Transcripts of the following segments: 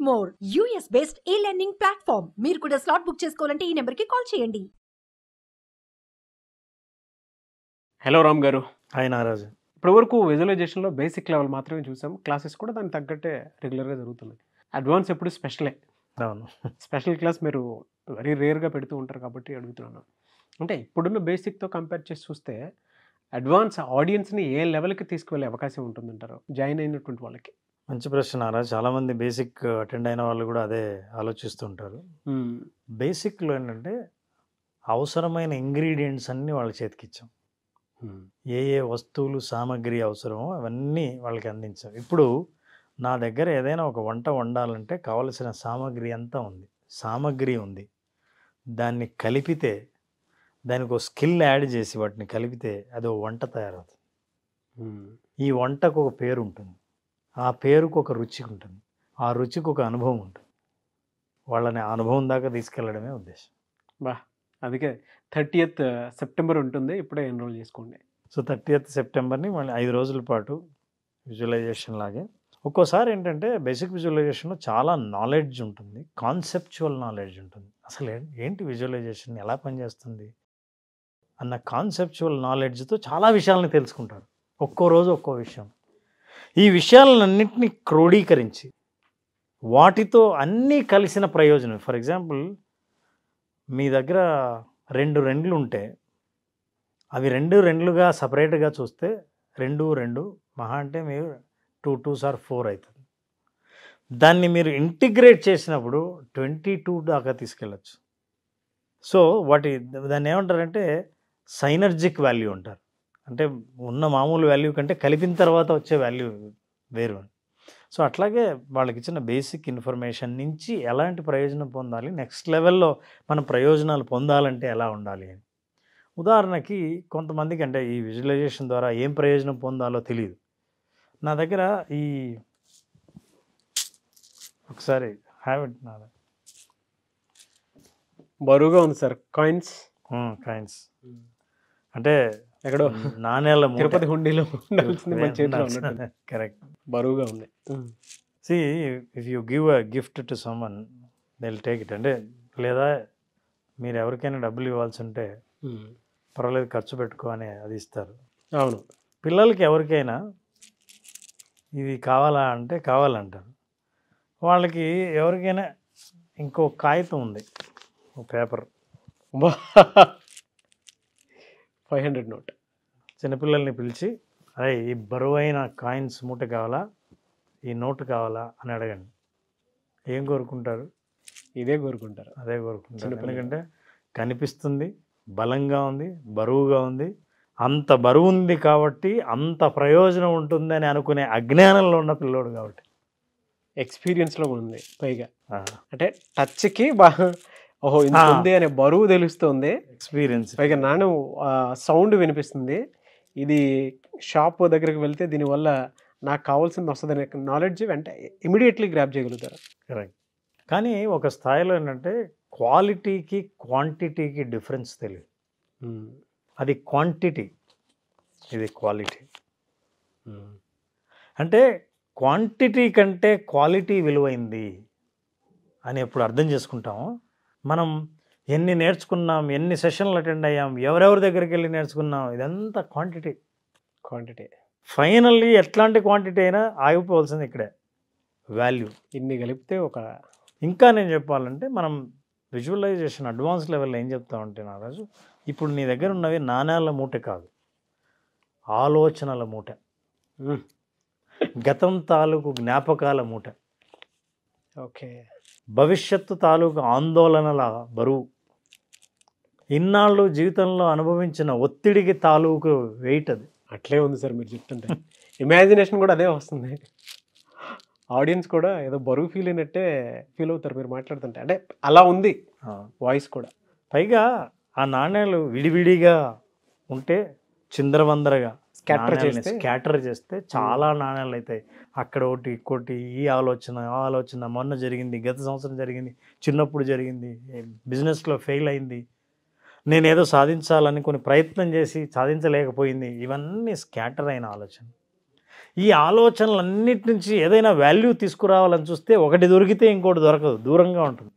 More US based ఈ learning platform. మీరు కూడా స్లాట్ బుక్ చేసుకోవాలంటే ఈ నెంబర్కి కాల్ చేయండి. హలో రామ్ గారు. హాయ్ నాగరాజు. ఇప్పటివరకు విజువలైజేషన్లో బేసిక్ లెవెల్ మాత్రమే చూసాం. క్లాసెస్ కూడా దానికి తగ్గట్టే రెగ్యులర్గా జరుగుతున్నాయి. అడ్వాన్స్ ఎప్పుడు స్పెషలే. అవును, స్పెషల్ క్లాస్ మీరు వెరీ రేర్గా పెడుతూ ఉంటారు కాబట్టి అడుగుతున్నాను. అంటే ఇప్పుడున్న బేసిక్తో కంపేర్ చేసి చూస్తే అడ్వాన్స్ ఆడియన్స్ని ఏ లెవెల్కి తీసుకువెళ్ళే అవకాశం ఉంటుందంటారు జాయిన్ అయినటువంటి వాళ్ళకి? మంచి ప్రశ్న నాగరాజు. చాలామంది బేసిక్ అటెండ్ అయిన వాళ్ళు కూడా అదే ఆలోచిస్తుంటారు. బేసిక్లో ఏంటంటే అవసరమైన ఇంగ్రీడియంట్స్ అన్నీ వాళ్ళ చేతికి ఇచ్చాం. ఏ ఏ వస్తువులు సామాగ్రి అవసరమో అవన్నీ వాళ్ళకి అందించాం. ఇప్పుడు నా దగ్గర ఏదైనా ఒక వంట వండాలంటే కావలసిన సామాగ్రి ఉంది. దాన్ని కలిపితే, దానికి ఒక స్కిల్ యాడ్ చేసి వాటిని కలిపితే అది ఒక వంట తయారవుతుంది. ఈ వంటకు ఒక పేరు ఉంటుంది, ఆ పేరుకు ఒక రుచి ఉంటుంది, ఆ రుచికి ఒక అనుభవం ఉంటుంది. వాళ్ళని ఆ అనుభవం దాకా తీసుకెళ్ళడమే ఉద్దేశం. బా, అందుకే 30th సెప్టెంబర్ ఉంటుంది, ఇప్పుడే ఎన్రోల్ చేసుకోండి. సో 30th సెప్టెంబర్ని మళ్ళీ 5 రోజుల పాటు విజువలైజేషన్ లాగే. ఒక్కోసారి ఏంటంటే బేసిక్ విజువలైజేషన్లో చాలా నాలెడ్జ్ ఉంటుంది, కాన్సెప్చువల్ నాలెడ్జ్ ఉంటుంది. అసలు ఏంటి విజువలైజేషన్, ఎలా పనిచేస్తుంది అన్న కాన్సెప్చువల్ నాలెడ్జ్తో చాలా విషయాలను తెలుసుకుంటారు. ఒక్కో రోజు ఒక్కో విషయం. ఈ విషయాలన్నింటినీ క్రోడీకరించి వాటితో అన్నీ కలిసిన ప్రయోజనం. ఫర్ ఎగ్జాంపుల్, మీ దగ్గర 2 రెండ్లు ఉంటే అవి 2 రెండ్లుగా సపరేట్గా చూస్తే 2 మహా అంటే మీరు 2 2s are 4 అవుతుంది. దాన్ని మీరు ఇంటిగ్రేట్ చేసినప్పుడు 22 దాకా తీసుకెళ్ళచ్చు. సో దాన్ని ఏమంటారంటే సైనర్జిక్ వాల్యూ అంటారు. అంటే ఉన్న మామూలు వాల్యూ కంటే కలిపిన తర్వాత వచ్చే వాల్యూ వేరు. సో అట్లాగే వాళ్ళకి ఇచ్చిన బేసిక్ ఇన్ఫర్మేషన్ నుంచి ఎలాంటి ప్రయోజనం పొందాలి, నెక్స్ట్ లెవెల్లో మనం ప్రయోజనాలు పొందాలంటే ఎలా ఉండాలి అని. ఉదాహరణకి కొంతమందికి అంటే ఈ విజువలైజేషన్ ద్వారా ఏం ప్రయోజనం పొందాలో తెలియదు. నా దగ్గర ఒకసారి హ్యాబిట్ బరువుగా ఉంది సార్. కాయిన్స్ అంటే ఎక్కడో నాణేల తిరుపతి హుండీలో ఉండాల్సింది మన చేతిలో ఉన్నట్టు. కరెక్ట్, బరువుగా ఉంది. See if you give a gift to someone they will take it. అంటే లేదా మీరు ఎవరికైనా డబ్బులు ఇవ్వాల్సి ఉంటే పర్వాలేదు ఖర్చు పెట్టుకో అని అది ఇస్తారు. అవును, పిల్లలకి ఎవరికైనా ఇది కావాలా అంటే కావాలంటారు. వాళ్ళకి ఎవరికైనా ఇంకో కాగితం ఉంది, ఒక పేపర్, 500 నోట్. చిన్నపిల్లల్ని పిలిచి అరే ఈ బరువైన కాయిన్స్ మూట కావాలా, ఈ నోటు కావాలా అని అడగండి. ఏం కోరుకుంటారు? ఇదే కోరుకుంటారు. అదే కోరుకుంటారు. ఎందుకంటే కనిపిస్తుంది, బలంగా ఉంది, బరువుగా ఉంది. అంత బరువు ఉంది కాబట్టి అంత ప్రయోజనం ఉంటుందని అనుకునే అజ్ఞానంలో ఉన్న పిల్లోడు కాబట్టి. ఎక్స్పీరియన్స్లో ఉంది పైగా. అంటే టచ్కి బాగా ఓహో ఇంత ఉంది అనే బరువు తెలుస్తుంది, ఎక్స్పీరియన్స్. పైగా సౌండ్ వినిపిస్తుంది. ఇది షాప్ దగ్గరికి వెళ్తే దీనివల్ల నాకు కావాల్సింది వస్తుంది అనే నాలెడ్జ్ ఇమీడియట్లీ గ్రాప్ చేయగలుగుతారు. కరెక్ట్. కానీ ఒక స్థాయిలో ఏంటంటే క్వాలిటీకి క్వాంటిటీకి డిఫరెన్స్ తెలియదు. అది క్వాంటిటీ, ఇది క్వాలిటీ. అంటే క్వాంటిటీ కంటే క్వాలిటీ విలువైంది అని ఎప్పుడు అర్థం చేసుకుంటామో, మనం ఎన్ని నేర్చుకున్నాం, ఎన్ని సెషన్లు అటెండ్ అయ్యాం, ఎవరెవరి దగ్గరికి వెళ్ళి నేర్చుకున్నాం, ఇదంతా క్వాంటిటీ. ఫైనల్లీ ఎట్లాంటి క్వాంటిటీ అయినా ఆగిపోవాల్సింది ఇక్కడే, వాల్యూ. ఇన్ని కలిపితే ఇంకా నేను చెప్పాలంటే మనం విజువలైజేషన్ అడ్వాన్స్ లెవెల్లో ఏం చెప్తామంటే నారాజు, ఇప్పుడు నీ దగ్గర ఉన్నవి నాణ్యాల మూట కాదు, ఆలోచనల మూట, గతం తాలూకు జ్ఞాపకాల మూట, ఓకే, భవిష్యత్తు తాలూకు ఆందోళనల బరువు, ఇన్నాళ్ళు జీవితంలో అనుభవించిన ఒత్తిడికి తాలూకు వెయిట్. అది అట్లే ఉంది సార్ మీరు చెప్తుంటే. ఇమాజినేషన్ కూడా అదే వస్తుంది. ఆడియన్స్ కూడా ఏదో బరువు ఫీల్ అయినట్టే ఫీల్ అవుతారు మీరు మాట్లాడుతుంటే. అంటే అలా ఉంది వాయిస్ కూడా. పైగా ఆ నాణ్యాలు విడివిడిగా ఉంటే చిందరవందరగా స్కాటర్ చేస్తే చాలా నాణ్యాలు అవుతాయి. అక్కడ ఒకటి ఇంకోటి, ఈ ఆలోచన మొన్న జరిగింది, గత సంవత్సరం జరిగింది, చిన్నప్పుడు జరిగింది, బిజినెస్లో ఫెయిల్ అయింది, నేనేదో సాధించాలని కొన్ని ప్రయత్నం చేసి సాధించలేకపోయింది, ఇవన్నీ స్కాటర్ అయిన ఆలోచన. ఈ ఆలోచనలన్నిటి నుంచి ఏదైనా వాల్యూ తీసుకురావాలని చూస్తే ఒకటి దొరికితే ఇంకోటి దొరకదు, దూరంగా ఉంటుంది.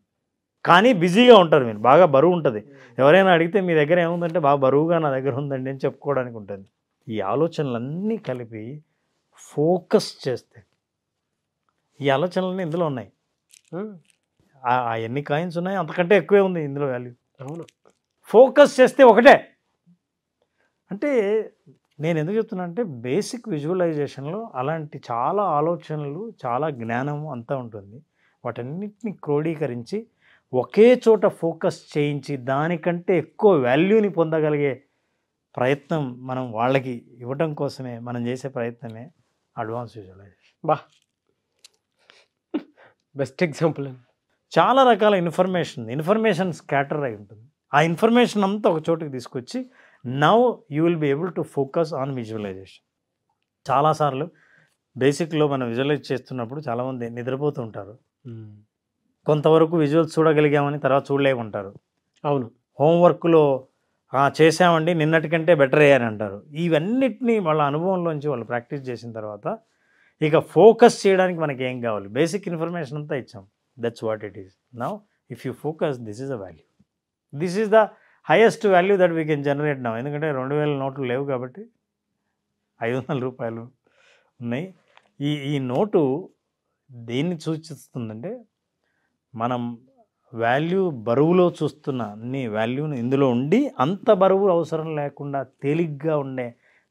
కానీ బిజీగా ఉంటారు మీరు, బాగా బరువు ఉంటుంది. ఎవరైనా అడిగితే మీ దగ్గర ఏముందంటే బాగా బరువుగా నా దగ్గర ఉందండి అని చెప్పుకోవడానికి ఉంటుంది. ఈ ఆలోచనలన్నీ కలిపి ఫోకస్ చేస్తే, ఈ ఆలోచనలన్నీ ఇందులో ఉన్నాయి. ఎన్ని కాయిన్స్ ఉన్నాయి అంతకంటే ఎక్కువే ఉంది ఇందులో వాల్యూ. అవును, ఫోకస్ చేస్తే ఒకటే. అంటే నేను ఎందుకు చెప్తున్నా అంటే బేసిక్ విజువలైజేషన్లో అలాంటి చాలా ఆలోచనలు, చాలా జ్ఞానము అంతా ఉంటుంది. వాటన్నిటిని క్రోడీకరించి ఒకే చోట ఫోకస్ చేయించి దానికంటే ఎక్కువ వాల్యూని పొందగలిగే ప్రయత్నం మనం వాళ్ళకి ఇవ్వటం కోసమే మనం చేసే ప్రయత్నమే అడ్వాన్స్ విజువలైజేషన్. Best example. చాలా రకాల ఇన్ఫర్మేషన్ స్కాటర్ అయి ఉంటుంది. ఆ ఇన్ఫర్మేషన్ అంతా ఒక చోటుకి తీసుకొచ్చి now you will be able to focus on visualization. చాలాసార్లు బేసిక్లో మనం విజువలైజ్ చేస్తున్నప్పుడు చాలామంది నిద్రపోతూ ఉంటారు. కొంతవరకు విజువల్స్ చూడగలిగామని తర్వాత చూడలేకుంటారు. అవును, హోంవర్క్లో చేసామండి నిన్నటికంటే బెటర్ అయ్యారని అంటారు. ఇవన్నిటినీ వాళ్ళ అనుభవంలోంచి వాళ్ళు ప్రాక్టీస్ చేసిన తర్వాత ఇక ఫోకస్ చేయడానికి మనకి ఏం కావాలి, బేసిక్ ఇన్ఫర్మేషన్ అంతా ఇచ్చాం. That's what it is. Now if you focus, this is a value, this is the highest value that we can generate now. ఎందుకంటే 2000 నోట్లు లేవు కాబట్టి 500 రూపాయలు ఉన్నాయి. ఈ నోటు దేన్ని సూచిస్తుందంటే మనం వాల్యూ బరువులో చూస్తున్న అన్ని వాల్యూని ఇందులో ఉండి అంత బరువు అవసరం లేకుండా తేలిగ్గా ఉండే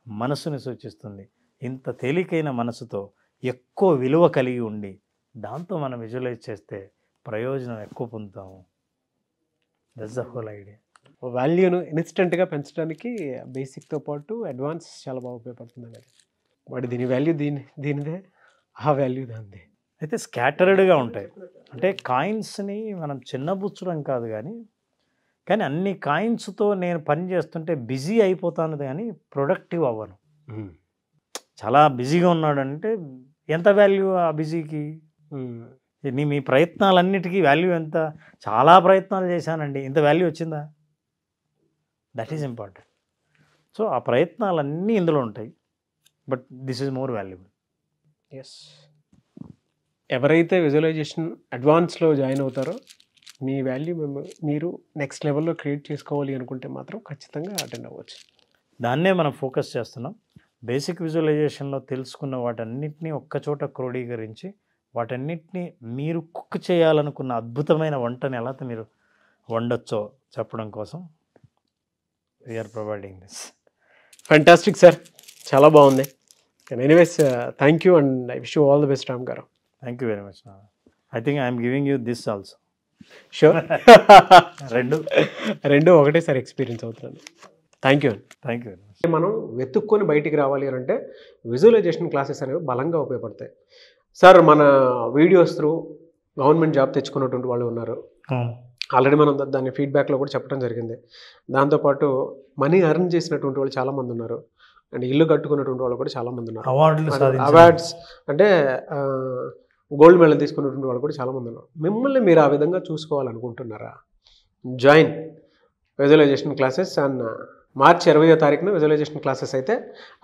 మనసుని సూచిస్తుంది. ఇంత తేలికైన మనసుతో ఎక్కువ విలువ కలిగి ఉండి దాంతో మనం విజువలైజ్ చేస్తే ప్రయోజనం ఎక్కువ పొందుతాము. That's the whole idea. వాల్యూను ఇన్స్టెంట్గా పెంచడానికి బేసిక్తో పాటు అడ్వాన్స్ చాలా బాగా ఉపయోగపడుతుంది అనేది. వాటి దీని వాల్యూ దీనిదే, ఆ వాల్యూ దానిదే. అయితే స్కాటర్డ్గా ఉంటాయి. అంటే కాయిన్స్ని మనం చిన్నబుచ్చడం కాదు, కానీ అన్ని కాయిన్స్తో నేను పని చేస్తుంటే బిజీ అయిపోతాను కానీ ప్రొడక్టివ్ అవ్వను. చాలా బిజీగా ఉన్నాడంటే ఎంత వాల్యూ ఆ బిజీకి? మీ ప్రయత్నాలన్నిటికీ వాల్యూ ఎంత? చాలా ప్రయత్నాలు చేశానండి, ఇంత వాల్యూ వచ్చిందా? That is important. సో ఆ ప్రయత్నాలన్నీ ఇందులో ఉంటాయి, but this is more valuable. Yes, ఎవరైతే విజువలైజేషన్ అడ్వాన్స్లో జాయిన్ అవుతారో మీ వాల్యూ మీరు నెక్స్ట్ లెవెల్లో క్రియేట్ చేసుకోవాలి అనుకుంటే మాత్రం ఖచ్చితంగా అటెండ్ అవ్వచ్చు. దాన్నే మనం ఫోకస్ చేస్తున్నాం. బేసిక్ విజువలైజేషన్లో తెలుసుకున్న వాటన్నిటినీ ఒక్కచోట క్రోడీకరించి వాటన్నిటినీ మీరు కుక్ చేయాలనుకున్న అద్భుతమైన వంటని ఎలా మీరు వండొచ్చో చెప్పడం కోసం we are providing this. Fantastic sir, చాలా బాగుంది. Anyways thank you and I wish you all the best Ram garu. Thank you very much. I think I'm giving you this also. Sure, రెండు ఒకటేసారి ఎక్స్పీరియన్స్ అవుతున్నాను. థ్యాంక్ యూ అండి. Thank you very much. మనం వెతుక్కొని బయటికి రావాలి అని అంటే విజువలైజేషన్ క్లాసెస్ అనేవి బలంగా ఉపయోగపడతాయి. సార్, మన వీడియోస్ త్రూ గవర్నమెంట్ జాబ్ తెచ్చుకున్నటువంటి వాళ్ళు ఉన్నారు. ఆల్రెడీ మనం దాన్ని ఫీడ్బ్యాక్లో కూడా చెప్పడం జరిగింది. దాంతోపాటు మనీ ఎర్న్ చేసినటువంటి వాళ్ళు చాలామంది ఉన్నారు, అండ్ ఇల్లు కట్టుకున్నటువంటి వాళ్ళు కూడా చాలామంది ఉన్నారు. అవార్డ్స్ అంటే గోల్డ్ మెడల్ తీసుకున్నటువంటి వాళ్ళు కూడా చాలామంది ఉన్నారు. మిమ్మల్ని మీరు ఆ విధంగా చూసుకోవాలనుకుంటున్నారా? జాయిన్ విజువలైజేషన్ క్లాసెస్ అండ్ మార్చి 20వ తారీఖున విజువలైజేషన్ క్లాసెస్ అయితే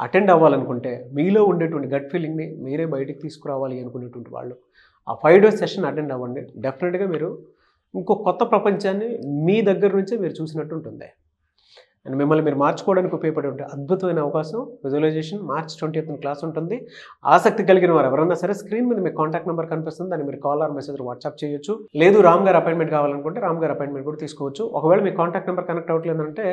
అటెండ్ అవ్వాలనుకుంటే మీలో ఉండేటువంటి గట్ ఫీలింగ్ని మీరే బయటికి తీసుకురావాలి అనుకునేటువంటి వాళ్ళు ఆ 5 days సెషన్ అటెండ్ అవ్వండి. డెఫినెట్గా మీరు ఇంకో కొత్త ప్రపంచాన్ని మీ దగ్గర నుంచే మీరు చూసినట్టు ఉంటుంది. అండ్ మిమ్మల్ని మీరు మార్చుకోవడానికి ఉపయోగపడే అద్భుతమైన అవకాశం విజువలైజేషన్ మార్చి 20th క్లాస్ ఉంటుంది. ఆసక్తి కలిగిన వారు ఎవరన్నా సరే స్క్రీన్ మీద మీ కాంటాక్ట్ నెంబర్ కనిపిస్తుంది, దాన్ని మీరు కాల్ ఆర్ మెసేజ్ వాట్సాప్ చేయొచ్చు. లేదు రామ్ గారు అపాయింట్మెంట్ కావాలనుకుంటే రామ్ గారు అపాయింట్మెంట్ కూడా తీసుకోవచ్చు. ఒకవేళ మీ కాంటాక్ట్ నెంబర్ కనెక్ట్ అవ్వట్లేదంటే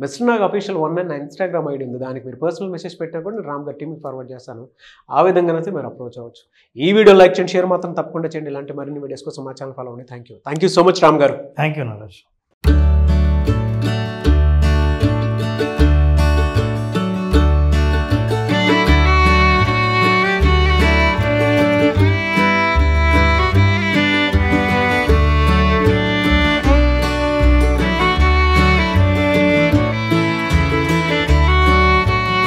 మిస్టర్ నాగ్ అఫీషియల్ 1 నా ఇన్స్టాగ్రామ్ ఐడి ఉంది, దానికి మీరు పర్సనల్ మెసేజ్ పెట్టినా కూడా నేను రామ్ గారి టీమ్కి ఫార్వర్డ్ చేస్తాను. ఆ విధంగానైతే మీరు అప్రోచ్ అవ్వచ్చు. ఈ వీడియో లైక్ చేయండి, షేర్ మాత్రం తప్పకుండా చేయండి. ఇలాంటి మరిన్ని వీడియోస్ కోసం మా ఛానల్ ఫాలో అవ్వండి. Thank you so much Ram garu. Thank you Nagaraj.